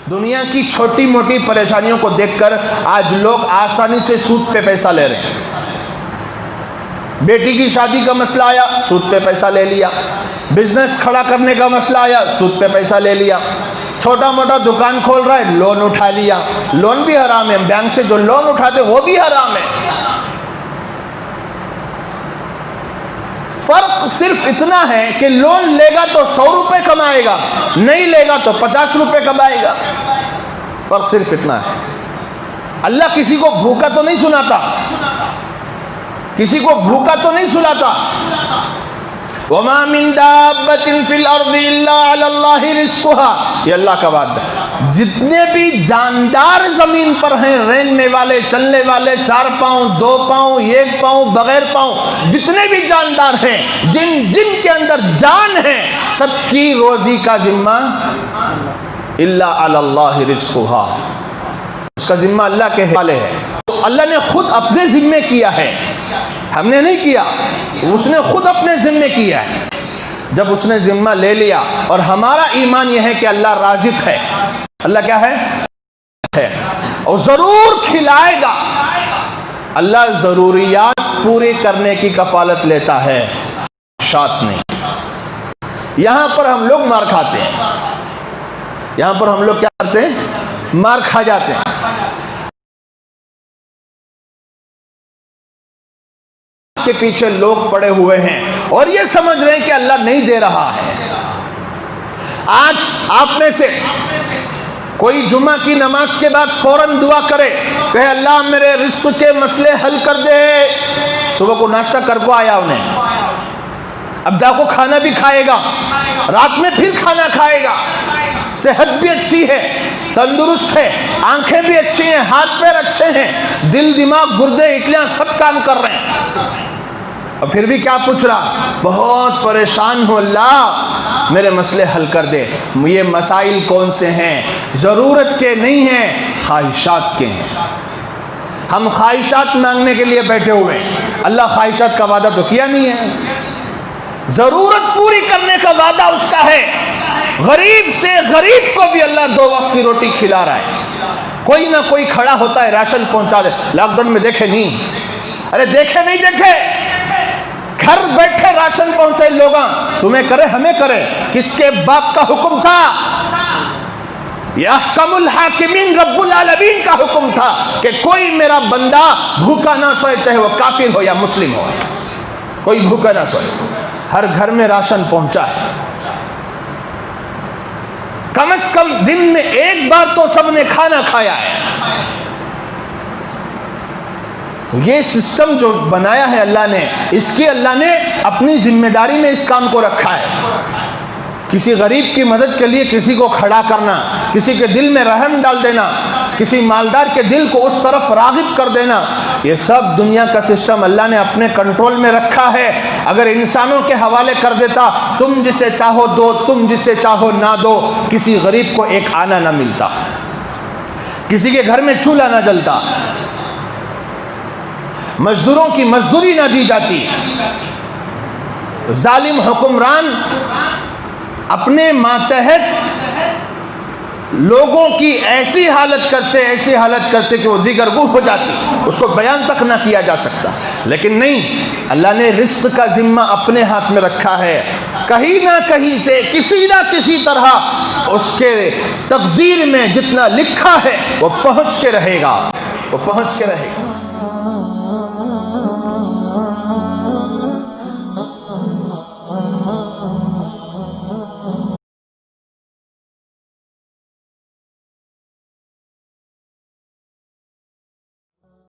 दुनिया की छोटी मोटी परेशानियों को देखकर आज लोग आसानी से सूद पे पैसा ले रहे हैं। बेटी की शादी का मसला आया, सूद पे पैसा ले लिया। बिजनेस खड़ा करने का मसला आया, सूद पे पैसा ले लिया। छोटा मोटा दुकान खोल रहा है, लोन उठा लिया। लोन भी हराम है, बैंक से जो लोन उठाते वो भी हराम है। फर्क सिर्फ इतना है कि लोन लेगा तो 100 रुपए कमाएगा, नहीं लेगा तो 50 रुपए कमाएगा। फर्क सिर्फ इतना है। अल्लाह किसी को भूखा तो नहीं सुनाता, किसी को भूखा तो नहीं सुनाता। वमा मिन दाब्बतिन फिल अर्दि इल्ला अलल्लाहि रिज़्क़ुहा, ये अल्लाह का वादा। जितने भी जानदार जमीन पर हैं, रेंगने वाले, चलने वाले, 4 पांव, 2 पांव, 1 पांव, बगैर पांव, जितने भी जानदार हैं, जिन के अंदर जान है, सबकी रोजी का जिम्मा इल्ला अलल्लाहि रिज़्क़ुहा, उसका जिम्मा अल्लाह के हवाले है। तो अल्लाह ने खुद अपने जिम्मे किया है, हमने नहीं किया, उसने खुद अपने जिम्मे किया है। जब उसने जिम्मा ले लिया, और हमारा ईमान यह है कि अल्लाह राज़िक है, अल्लाह क्या है, और जरूर खिलाएगा। अल्लाह जरूरियात पूरी करने की कफालत लेता है, शात नहीं। यहां पर हम लोग मार खाते हैं, यहां पर हम लोग क्या करते हैं, मार खा जाते हैं। के पीछे लोग पड़े हुए हैं और ये समझ रहे हैं कि अल्लाह नहीं दे रहा है। आज आप में से कोई जुम्मा की नमाज के बाद फौरन दुआ करे, कहे अल्लाह मेरे रिस्क के मसले हल कर दे। सुबह को नाश्ता कर को आया उन्हें, अब जाको खाना भी खाएगा, रात में फिर खाना खाएगा, सेहत भी अच्छी है, तंदुरुस्त है, आंखें भी अच्छी हैं, हाथ पैर अच्छे हैं, दिल दिमाग गुर्दे इटलियां सब काम कर रहे हैं, और फिर भी क्या पूछ रहा, बहुत परेशान हो अल्लाह मेरे मसले हल कर दे। ये मसाइल कौन से हैं, ज़रूरत के नहीं हैं, ख्वाहिशात के हैं। हम ख्वाहिशात मांगने के लिए बैठे हुए हैं, अल्लाह ख्वाहिशात का वादा तो किया नहीं है। ज़रूरत पूरी करने का वादा उसका है। गरीब से गरीब को भी अल्लाह 2 वक्त की रोटी खिला रहा है। कोई ना कोई खड़ा होता है, राशन पहुंचा दे। लॉकडाउन में देखे नहीं, अरे देखे नहीं देखे, घर बैठे राशन पहुंचे लोग, तुम्हें करे हमें करे, किसके बाप का हुक्म था, यहकमुल हाकिमीन रब्बुल आलमीन का हुक्म था कि कोई मेरा बंदा भूखा ना सोए, चाहे वो काफिर हो या मुस्लिम हो, कोई भूखा ना सोए। हर घर में राशन पहुंचा है, कम से कम दिन में 1 बार तो सबने खाना खाया है। तो ये सिस्टम जो बनाया है अल्लाह ने, इसकी अल्लाह ने अपनी जिम्मेदारी में इस काम को रखा है। किसी गरीब की मदद के लिए किसी को खड़ा करना, किसी के दिल में रहम डाल देना, किसी मालदार के दिल को उस तरफ रागिब कर देना, ये सब दुनिया का सिस्टम अल्लाह ने अपने कंट्रोल में रखा है। अगर इंसानों के हवाले कर देता, तुम जिसे चाहो दो, तुम जिसे चाहो ना दो, किसी गरीब को एक आना ना मिलता, किसी के घर में चूल्हा ना जलता, मजदूरों की मजदूरी ना दी जाती। जालिम हुक्मरान अपने मातहत लोगों की ऐसी हालत करते कि वो दीगर गुह हो जाती, उसको बयान तक ना किया जा सकता। लेकिन नहीं, अल्लाह ने रिस्क का जिम्मा अपने हाथ में रखा है। कहीं ना कहीं से किसी ना किसी तरह उसके तकदीर में जितना लिखा है वो पहुंच के रहेगा, वो पहुंच के रहेगा।